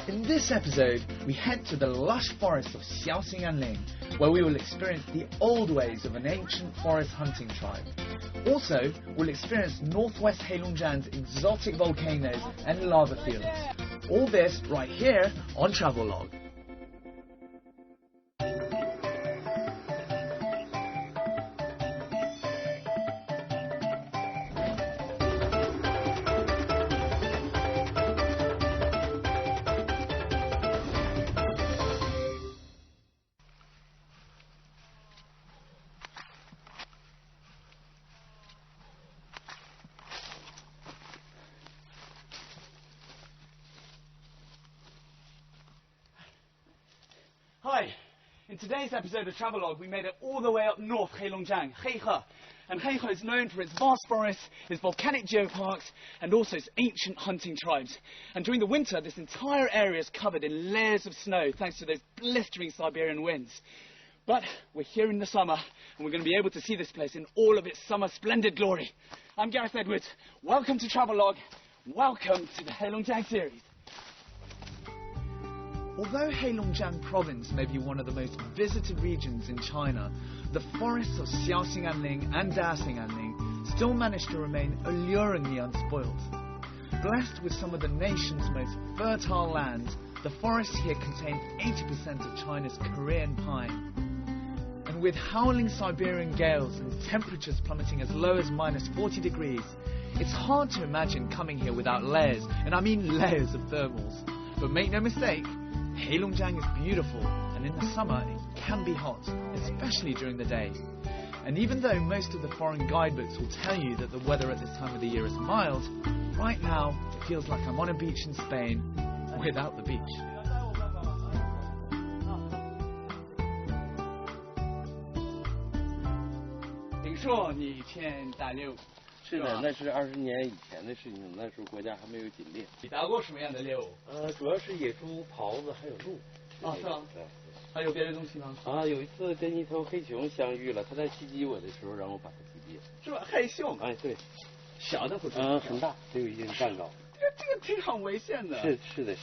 In this episode, we head to the lush forest of Xiaoxinganling, where we will experience the old ways of an ancient forest hunting tribe. Also, we'll experience northwest Heilongjiang's exotic volcanoes and lava fields. All this right here on Travelogue. Hi! In today's episode of Travelogue, we made it all the way up north Heilongjiang, HEIHE. And HEIHE is known for its vast forests, its volcanic geoparks, and also its ancient hunting tribes. And during the winter, this entire area is covered in layers of snow thanks to those blistering Siberian winds. But we're here in the summer, and we're going to be able to see this place in all of its summer splendid glory. I'm Gareth Edwards. Welcome to Travelogue. Welcome to the Heilongjiang series. Although Heilongjiang province may be one of the most visited regions in China, the forests of Xiaoxinganling and Daxinganling still manage to remain alluringly unspoiled. Blessed with some of the nation's most fertile lands, the forests here contain 80% of China's Korean pine. And with howling Siberian gales and temperatures plummeting as low as -40 degrees, it's hard to imagine coming here without layers, and I mean layers of thermals. But make no mistake, Heilongjiang is beautiful, and in the summer it can be hot, especially during the day. And even though most of the foreign guidebooks will tell you that the weather at this time of the year is mild, right now it feels like I'm on a beach in Spain without the beach.是的，那是20年以前的事情，那时候国家还没有禁猎。你打过什么样的猎物？主要是野猪、狍子还有鹿。啊，是吗？对。还有别的东西吗？有一次跟一头黑熊相遇了，它在袭击我的时候，让我把它击毙了。是吧？黑熊？哎，对。小的不是？很大，得有一定蛋高。这个挺很危险的。是的。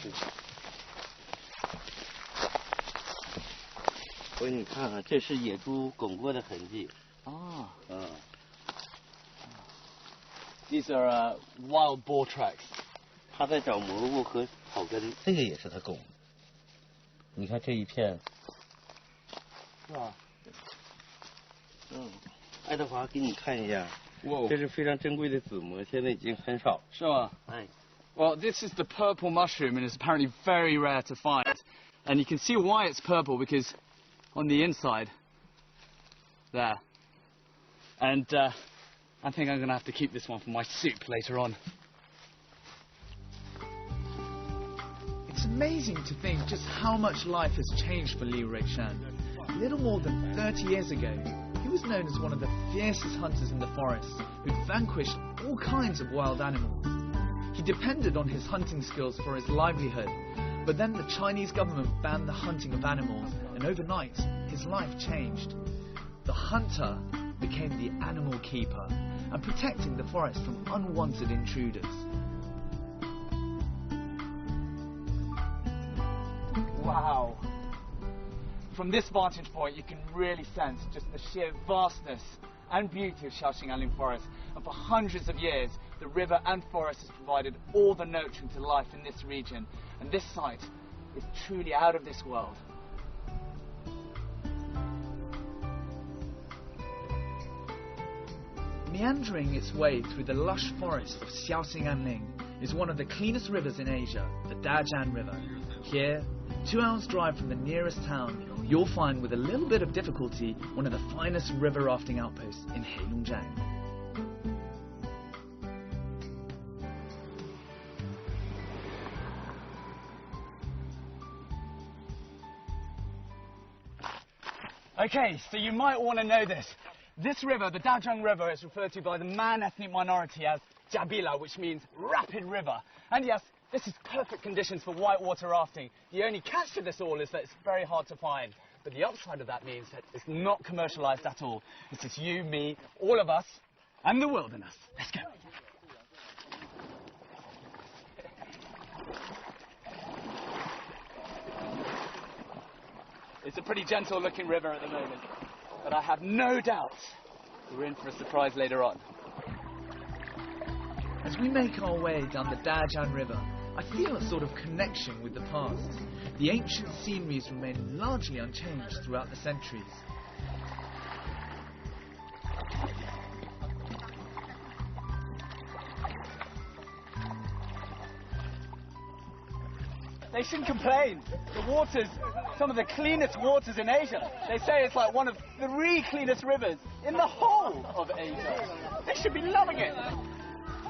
我给你看看，这是野猪拱过的痕迹。These are wild boar tracks. 它在找蘑菇和草根，这个也是它拱的。你看这一片，是吧？爱德华给你看一下，这是非常珍贵的紫蘑，现在已经很少。是吗？哎。Well, this is the purple mushroom, and it's apparently very rare to find. And you can see why it's purple, because on the inside, there. And I think I'm going to have to keep this one for my soup later on. It's amazing to think just how much life has changed for Liu Ruixuan. Little more than 30 years ago, he was known as one of the fiercest hunters in the forests, who vanquished all kinds of wild animals. He depended on his hunting skills for his livelihood, but then the Chinese government banned the hunting of animals, and overnight, his life changed. The hunter became the animal keeper, and protecting the forest from unwanted intruders. Wow. From this vantage point, you can really sense just the sheer vastness and beauty of Xiaoxinganling Forest. And for hundreds of years, the river and forest has provided all the nurturing to life in this region. And this site is truly out of this world. Meandering its way through the lush forest of Xiaoxinganling is one of the cleanest rivers in Asia, the Dajiang River. Here, 2 hours drive from the nearest town, you'll find with a little bit of difficulty one of the finest river rafting outposts in Heilongjiang. Okay, so you might want to know this. This river, the Dajiang River, is referred to by the Man ethnic minority as Jabila, which means rapid river. And yes, this is perfect conditions for whitewater rafting. The only catch to this all is that it's very hard to find. But the upside of that means that it's not commercialized at all. It's just you, me, all of us, and the wilderness. Let's go. It's a pretty gentle looking river at the moment, but I have no doubt we're in for a surprise later on. As we make our way down the Dajian River, I feel a sort of connection with the past. The ancient sceneries remain largely unchanged throughout the centuries. They shouldn't complain. The water's some of the cleanest waters in Asia. They say it's like one of the 3 cleanest rivers in the whole of Asia. They should be loving it.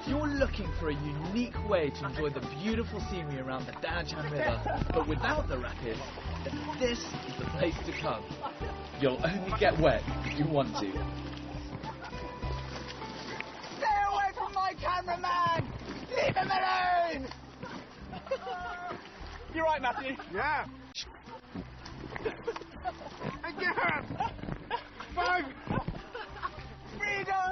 If you're looking for a unique way to enjoy the beautiful scenery around the Dajian River, but without the rapids, then this is the place to come. You'll only get wet if you want to. Stay away from my cameraman! Leave him alone! You're right, Matthew. Yeah. Again. 5. Freedom!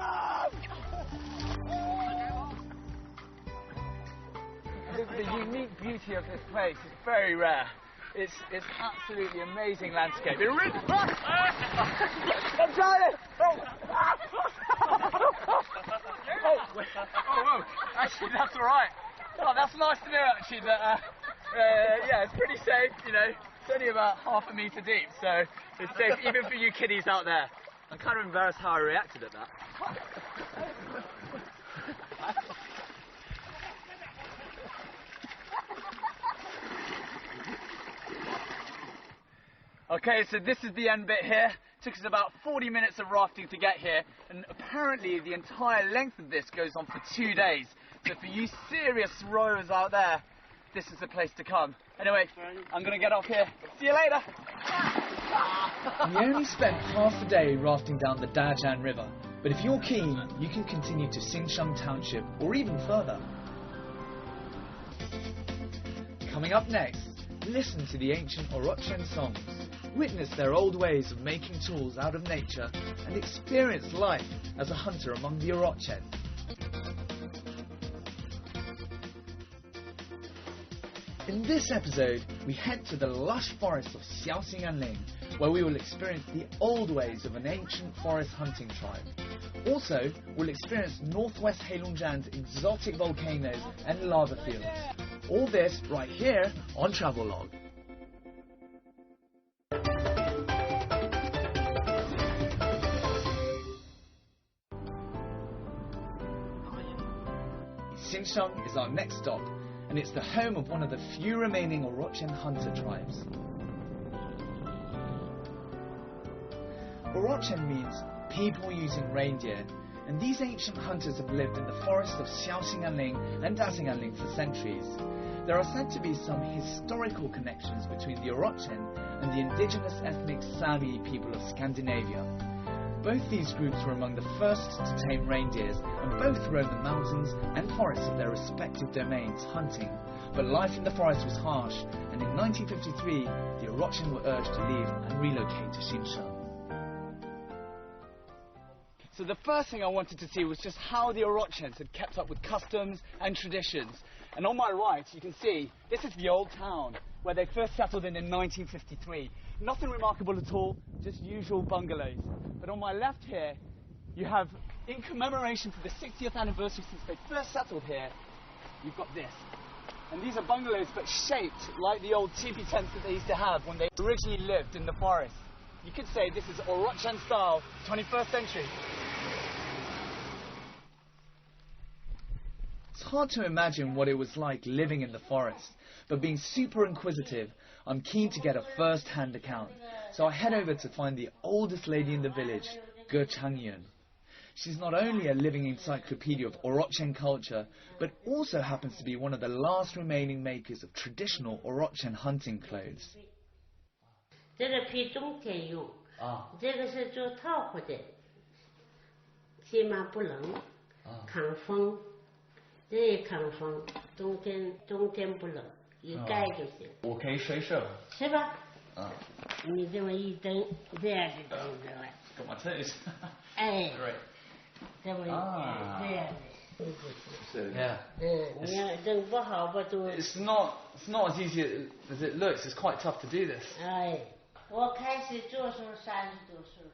The unique beauty of this place is very rare. It's absolutely amazing landscape. It really... I'm trying to... Oh, whoa. Actually, that's all right. Oh, that's nice to know, actually, that... yeah, it's pretty safe, you know. It's only about half a metre deep, so it's safe even for you kiddies out there. I'm kind of embarrassed how I reacted at that. Okay, so this is the end bit here. Took us about 40 minutes of rafting to get here, and apparently the entire length of this goes on for 2 days. So for you serious rowers out there, this is the place to come. Anyway, I'm going to get off here. See you later. We only spent half a day rafting down the Dajian River, but if you're keen, you can continue to Xinsheng Township or even further. Coming up next, listen to the ancient Orochen songs, witness their old ways of making tools out of nature, and experience life as a hunter among the Orochen. In this episode, we head to the lush forest of Xiaoxinganling, where we will experience the old ways of an ancient forest hunting tribe. Also, we'll experience northwest Heilongjiang's exotic volcanoes and lava fields. All this right here on Travelogue. Xinsheng is our next stop, and it's the home of one of the few remaining Orochen hunter tribes. Orochen means people using reindeer, and these ancient hunters have lived in the forests of Xiaoxinganling and Daxinganling for centuries. There are said to be some historical connections between the Orochen and the indigenous ethnic Sami people of Scandinavia. Both these groups were among the first to tame reindeers, and both roamed the mountains and forests of their respective domains hunting. But life in the forest was harsh, and in 1953 the Orochen were urged to leave and relocate to Xinsheng. So the first thing I wanted to see was just how the Orochens had kept up with customs and traditions. And on my right, you can see, this is the old town where they first settled in 1953. Nothing remarkable at all, just usual bungalows. But on my left here, you have, in commemoration for the 60th anniversary since they first settled here, you've got this. And these are bungalows, but shaped like the old teepee tents that they used to have when they originally lived in the forest. You could say this is Orochen style, 21st century. It's hard to imagine what it was like living in the forest, but being super inquisitive, I'm keen to get a first-hand account. So I head over to find the oldest lady in the village, Ge Changyun. She's not only a living encyclopedia of Orochen culture, but also happens to be one of the last remaining makers of traditional Orochen hunting clothes. 这个披冬天用，这个是做套裤的，起码不冷，抗风，这也抗风，冬天不冷，一盖就行。我可以睡睡了。是吧？你这么一蹬，这样就蹬着了。Got my toes. 哎， Great. 这么这样的。 Yeah. 你要蹬不好不都？ It's not as easy as it looks. It's quite tough to do this. 哎。我开始做时候30多岁了。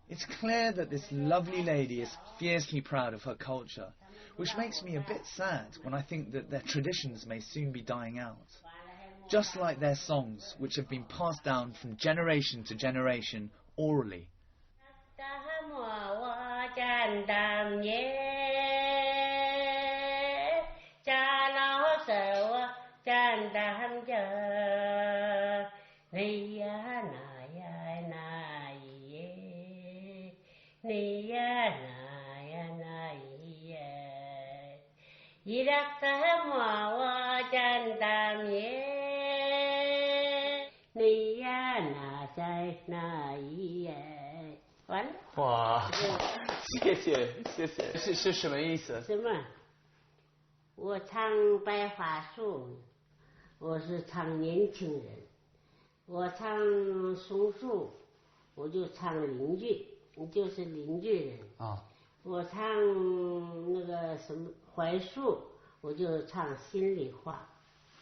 It's clear that this lovely lady is fiercely proud of her culture, which makes me a bit sad when I think that their traditions may soon be dying out. Just like their songs, which have been passed down from generation to generation orally. Wow. 谢谢谢谢，是什么意思？什么？我唱白桦树，我是唱年轻人；我唱松树，我就唱邻居，就是邻居人。啊。我唱那个什么槐树，我就唱心里话。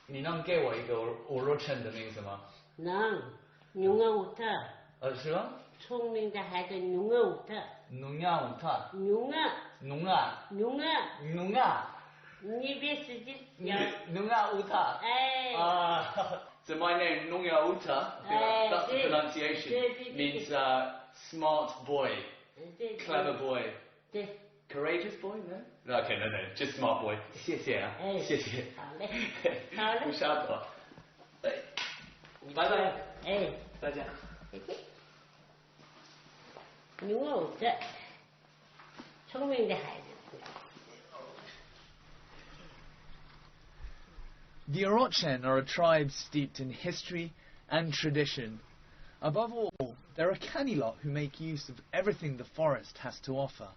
你能给我一个Orochen的名字吗？能，牛儿舞特。是吗？聪明的孩子，牛儿舞特。牛儿舞特。牛儿。牛儿。牛儿。牛儿。你别使劲。牛儿舞特。哎。So my name牛儿舞特. That's the pronunciation. Means smart boy, clever boy. Courageous boy, no? Okay, no, just smart boy. 谢谢啊，谢谢。好嘞，好嘞。不晓得。拜拜。哎，再见。再见。牛儿舞特，聪明的孩子。The Orochen are a tribe steeped in history and tradition. Above all, they're a canny lot who make use of everything the forest has to offer.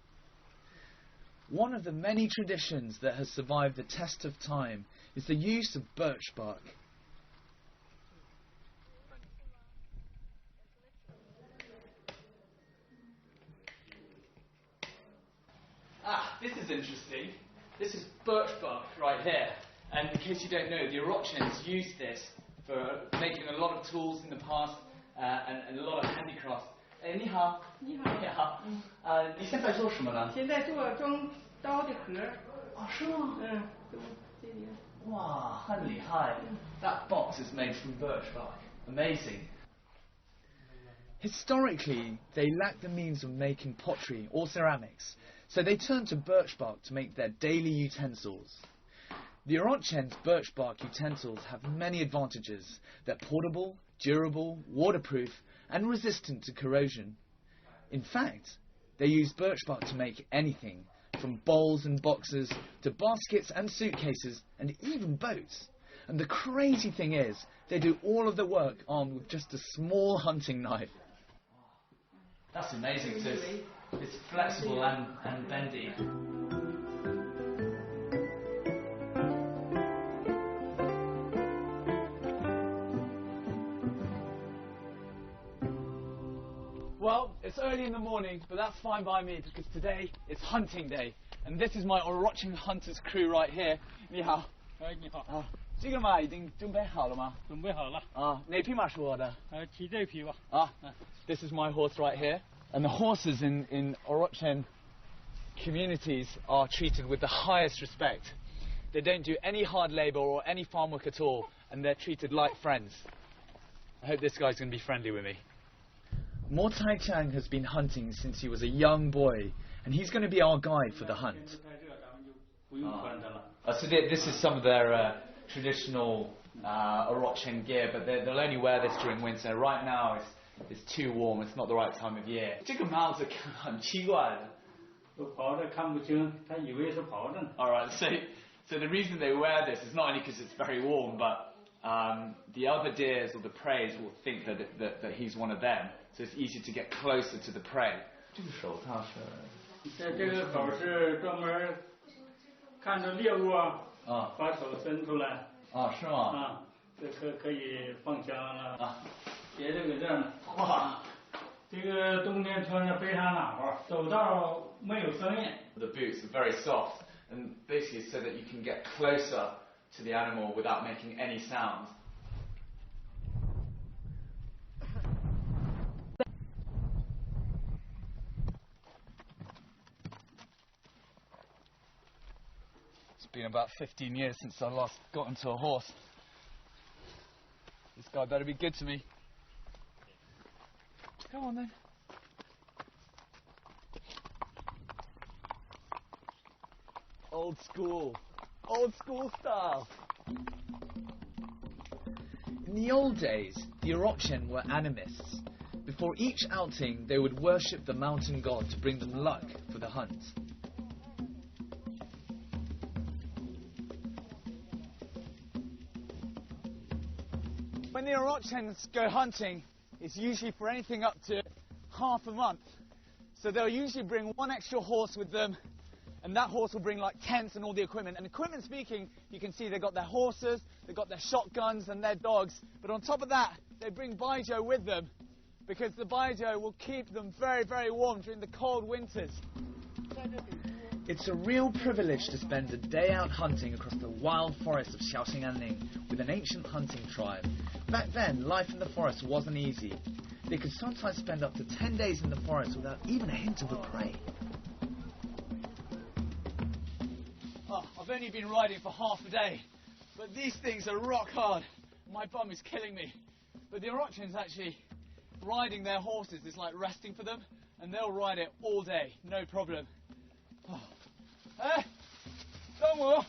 One of the many traditions that has survived the test of time is the use of birch bark. This is interesting. This is birch bark right here. And in case you don't know, the Orochens used this for making a lot of tools in the past and a lot of handicrafts. 你好。你好。你好。你现在做什么呢？现在做装刀的壳。是吗？这里。哇，很厉害。That box is made from birch bark. Amazing. Historically, they lacked the means of making pottery or ceramics, so they turned to birch bark to make their daily utensils. The Orochen's birch bark utensils have many advantages. They're portable, durable, waterproof, and resistant to corrosion. In fact, they use birch bark to make anything, from bowls and boxes to baskets and suitcases and even boats. And the crazy thing is, they do all of the work armed with just a small hunting knife. That's amazing. So it's flexible and bendy. Well, it's early in the morning, but that's fine by me because today is hunting day. And this is my Orochen Hunters crew right here. 你好。你好。这个马已经准备好了吗？准备好了。哪匹马是我的？骑这匹吧。This is my horse right here. And the horses in Orochen communities are treated with the highest respect. They don't do any hard labor or any farm work at all, and they're treated like friends. I hope this guy's going to be friendly with me. Mo Tai Chang has been hunting since he was a young boy, and he's going to be our guide for the hunt. So this is some of their traditional Orochen gear, but they'll only wear this during winter. Right now it's too warm, it's not the right time of year. 这个帽子很奇怪的。Alright, so the reason they wear this is not only because it's very warm, but the other deers or the prey will think that he's one of them, so it's easier to get closer to the prey. 这个手套是。这个口是专门看着猎物把手伸出来。是吗？这可以放枪了。别这个这样。哇，这个冬天穿着非常暖和，走道没有声音。The boots are very soft, and basically so that you can get closer to the animal without making any sound. been about 15 years since I last got onto a horse. This guy better be good to me. Come on then. Old school style. In the old days, the Orochen were animists. Before each outing, they would worship the mountain god to bring them luck for the hunt. When the Orochens go hunting, it's usually for anything up to half a month. So they'll usually bring one extra horse with them, and that horse will bring like tents and all the equipment. And equipment speaking, you can see they've got their horses, they've got their shotguns and their dogs. But on top of that, they bring baijiu with them, because the baijiu will keep them very, very warm during the cold winters. It's a real privilege to spend a day out hunting across the wild forests of Xiaoxing with an ancient hunting tribe. Back then, life in the forest wasn't easy. They could sometimes spend up to 10 days in the forest without even a hint of a prey. Oh, I've only been riding for half a day, but these things are rock hard. My bum is killing me. But the Orochens actually, riding their horses is like resting for them, and they'll ride it all day, no problem. Oh. Don't worry.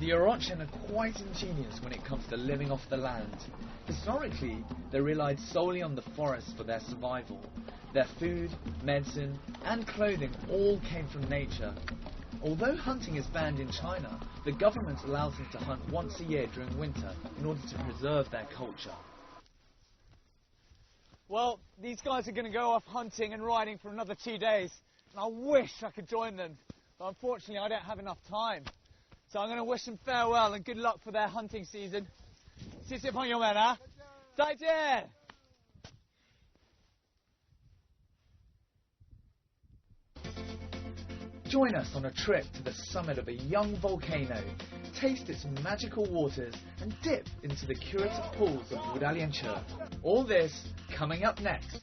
The Orochen are quite ingenious when it comes to living off the land. Historically, they relied solely on the forest for their survival. Their food, medicine, and clothing all came from nature. Although hunting is banned in China, the government allows them to hunt once a year during winter in order to preserve their culture. Well, these guys are going to go off hunting and riding for another 2 days, and I wish I could join them, but unfortunately I don't have enough time. So I'm going to wish them farewell and good luck for their hunting season. 谢谢朋友们啊，再见。Join us on a trip to the summit of a young volcano, taste its magical waters, and dip into the curative pools of Wudalianche. All this coming up next.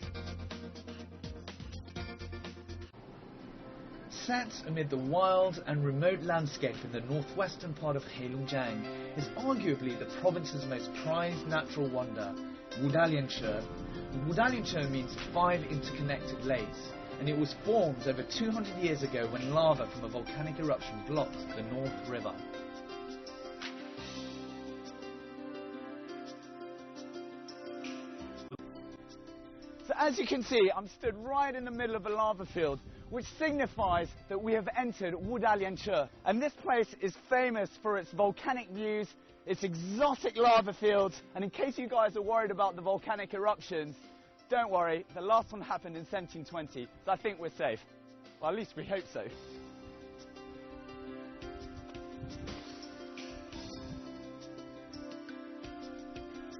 Set amid the wild and remote landscape in the northwestern part of Heilongjiang is arguably the province's most prized natural wonder, Wudalianche. Wudalianche means 5 interconnected lakes, and it was formed over 200 years ago when lava from a volcanic eruption blocked the North River. So as you can see, I'm stood right in the middle of a lava field, which signifies that we have entered Wudalianche. And this place is famous for its volcanic views, its exotic lava fields, and in case you guys are worried about the volcanic eruptions, don't worry, the last one happened in 1720, so I think we're safe. Well, at least we hope so.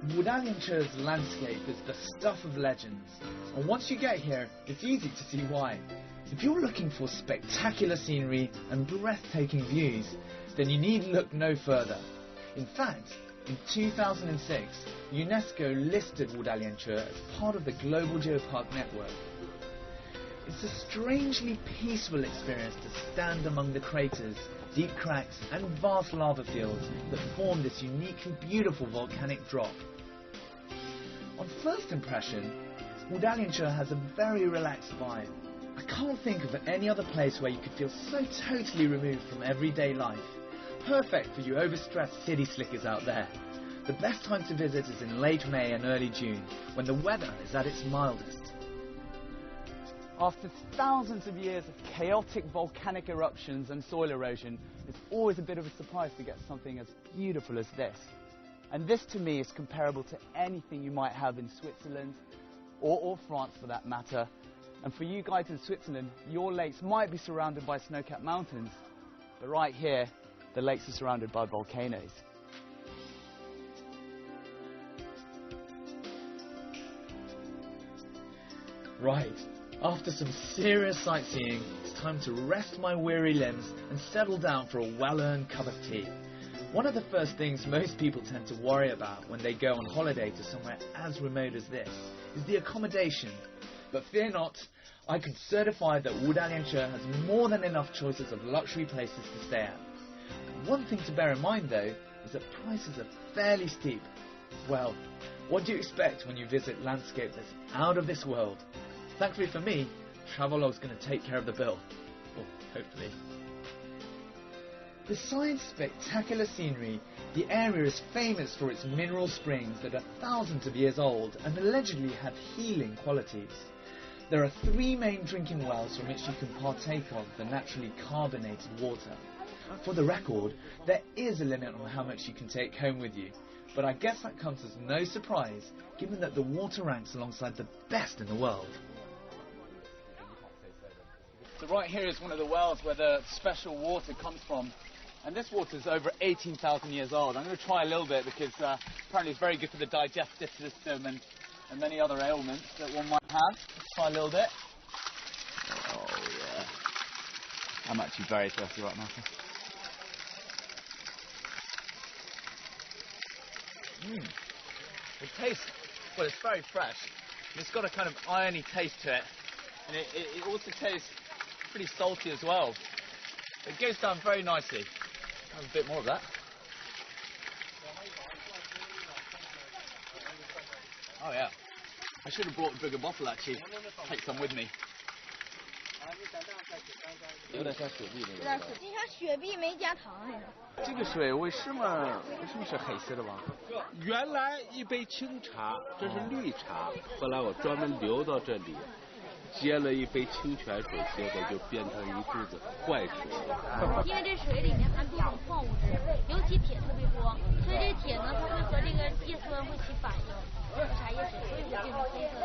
Wudalianche's landscape is the stuff of legends, and once you get here, it's easy to see why. If you're looking for spectacular scenery and breathtaking views, then you need look no further. In fact, in 2006, UNESCO listed Wudalianche as part of the Global Geopark Network. It's a strangely peaceful experience to stand among the craters, deep cracks and vast lava fields that form this uniquely beautiful volcanic drop. On first impression, Wudalianche has a very relaxed vibe. I can't think of any other place where you could feel so totally removed from everyday life. Perfect for you overstressed city slickers out there. The best time to visit is in late May and early June, when the weather is at its mildest. After thousands of years of chaotic volcanic eruptions and soil erosion, it's always a bit of a surprise to get something as beautiful as this. And this to me is comparable to anything you might have in Switzerland, or France for that matter. And for you guys in Switzerland, your lakes might be surrounded by snow-capped mountains, but right here, the lakes are surrounded by volcanoes. Right, after some serious sightseeing, it's time to rest my weary limbs and settle down for a well-earned cup of tea. One of the first things most people tend to worry about when they go on holiday to somewhere as remote as this is the accommodation. But fear not, I could certify that Wudalianche has more than enough choices of luxury places to stay at. One thing to bear in mind though is that prices are fairly steep. Well, what do you expect when you visit landscape that's out of this world? Thankfully for me, Travelogue's going to take care of the bill. Or hopefully. Besides spectacular scenery, the area is famous for its mineral springs that are thousands of years old and allegedly have healing qualities. There are 3 main drinking wells from which you can partake of the naturally carbonated water. For the record, there is a limit on how much you can take home with you, but I guess that comes as no surprise given that the water ranks alongside the best in the world. So right here is one of the wells where the special water comes from. And this water is over 18,000 years old. I'm going to try a little bit because apparently it's very good for the digestive system and many other ailments that one might have. Let's try a little bit. Oh, yeah. I'm actually very thirsty right now. It tastes, well, it's very fresh. And it's got a kind of irony taste to it. And it also tastes pretty salty as well. It goes down very nicely. Have a bit more of that. Oh yeah. I should have brought a bigger bottle actually. Take some with me. 有点像雪碧那个。有点像雪碧没加糖那种。这个水为什么是黑色的吧？原来一杯清茶，这是绿茶，后来我专门流到这里。 接了一杯清泉水，结果就变成一肚子坏水。因为这水里面含多种矿物质，尤其铁特别多，所以这铁呢，它会和这个叶酸会起反应，这个茶叶水，所以会变成黑色的。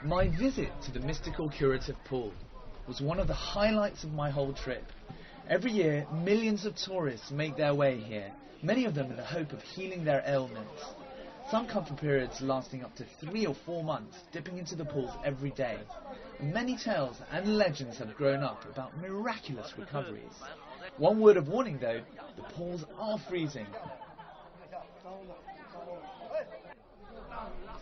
My visit to the mystical curative pool was one of the highlights of my whole trip. Every year, millions of tourists make their way here, many of them in the hope of healing their ailments. Some come for periods lasting up to 3 or 4 months, dipping into the pools every day. Many tales and legends have grown up about miraculous recoveries. One word of warning though, the pools are freezing.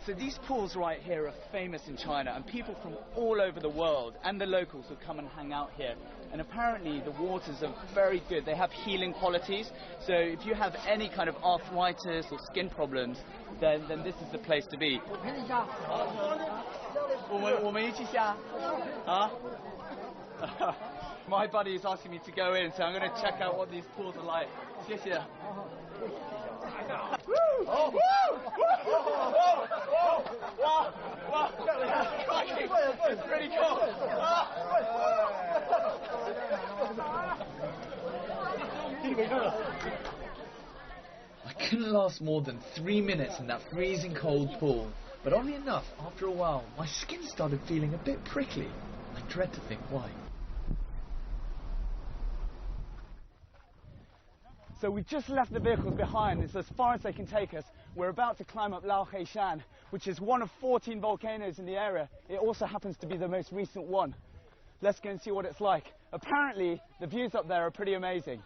So these pools right here are famous in China, and people from all over the world and the locals will come and hang out here. And apparently the waters are very good. They have healing qualities. So if you have any kind of arthritis or skin problems, then this is the place to be. 我们一起下啊 My buddy is asking me to go in, so I'm going to check out what these pools are like. 谢谢。Wow! It's pretty cool. I couldn't last more than 3 minutes in that freezing cold pool, but oddly enough, after a while, my skin started feeling a bit prickly. I dread to think why. So we just left the vehicles behind. It's as far as they can take us. We're about to climb up HEIHE Shan, which is one of 14 volcanoes in the area. It also happens to be the most recent one. Let's go and see what it's like. Apparently, the views up there are pretty amazing.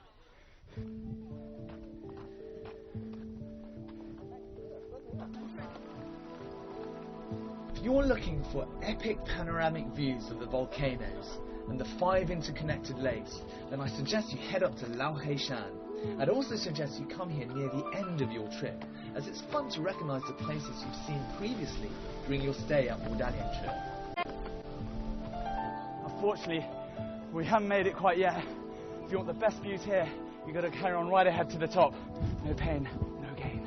If you're looking for epic panoramic views of the volcanoes and the 5 interconnected lakes, then I suggest you head up to HEIHE Shan. I'd also suggest you come here near the end of your trip, as it's fun to recognise the places you've seen previously during your stay at Wudalianche. Unfortunately, we haven't made it quite yet. If you want the best views here, you've got to carry on right ahead to the top. No pain, no gain.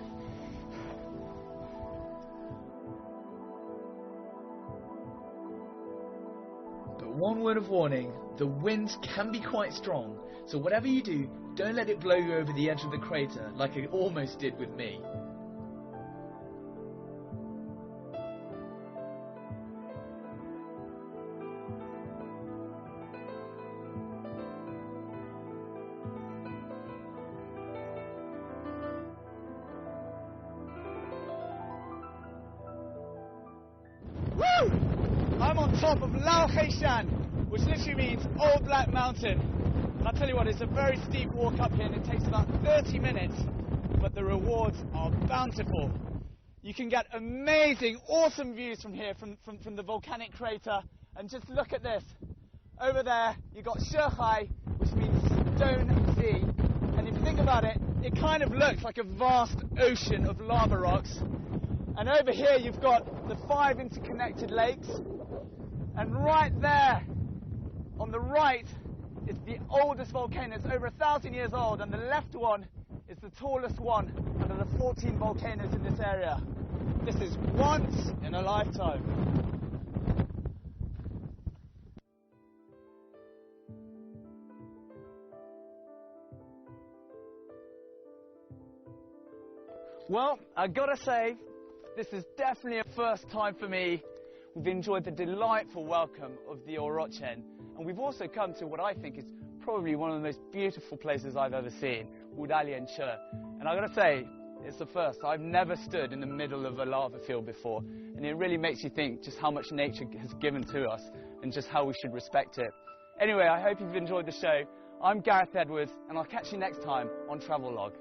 But one word of warning, the winds can be quite strong, so whatever you do, don't let it blow you over the edge of the crater like it almost did with me. Woo! I'm on top of HEIHE Shan, which literally means Old Black Mountain. And I'll tell you what, it's a very steep walk up here and it takes about 30 minutes, but the rewards are bountiful. You can get amazing, awesome views from here, from the volcanic crater. And just look at this. Over there, you've got HEIHE, which means stone sea. And if you think about it, it kind of looks like a vast ocean of lava rocks. And over here, you've got the 5 interconnected lakes. And right there, on the right, is the oldest volcano. It's over 1,000 years old. And the left one is the tallest one out of the 14 volcanoes in this area. This is once in a lifetime. Well, I gotta say, this is definitely a first time for me. We've enjoyed the delightful welcome of the Orochen, and we've also come to what I think is probably one of the most beautiful places I've ever seen, Wudalian Che. And I gotta say, it's the first. I've never stood in the middle of a lava field before, and it really makes you think just how much nature has given to us and just how we should respect it. Anyway, I hope you've enjoyed the show. I'm Gareth Edwards, and I'll catch you next time on Travelogue.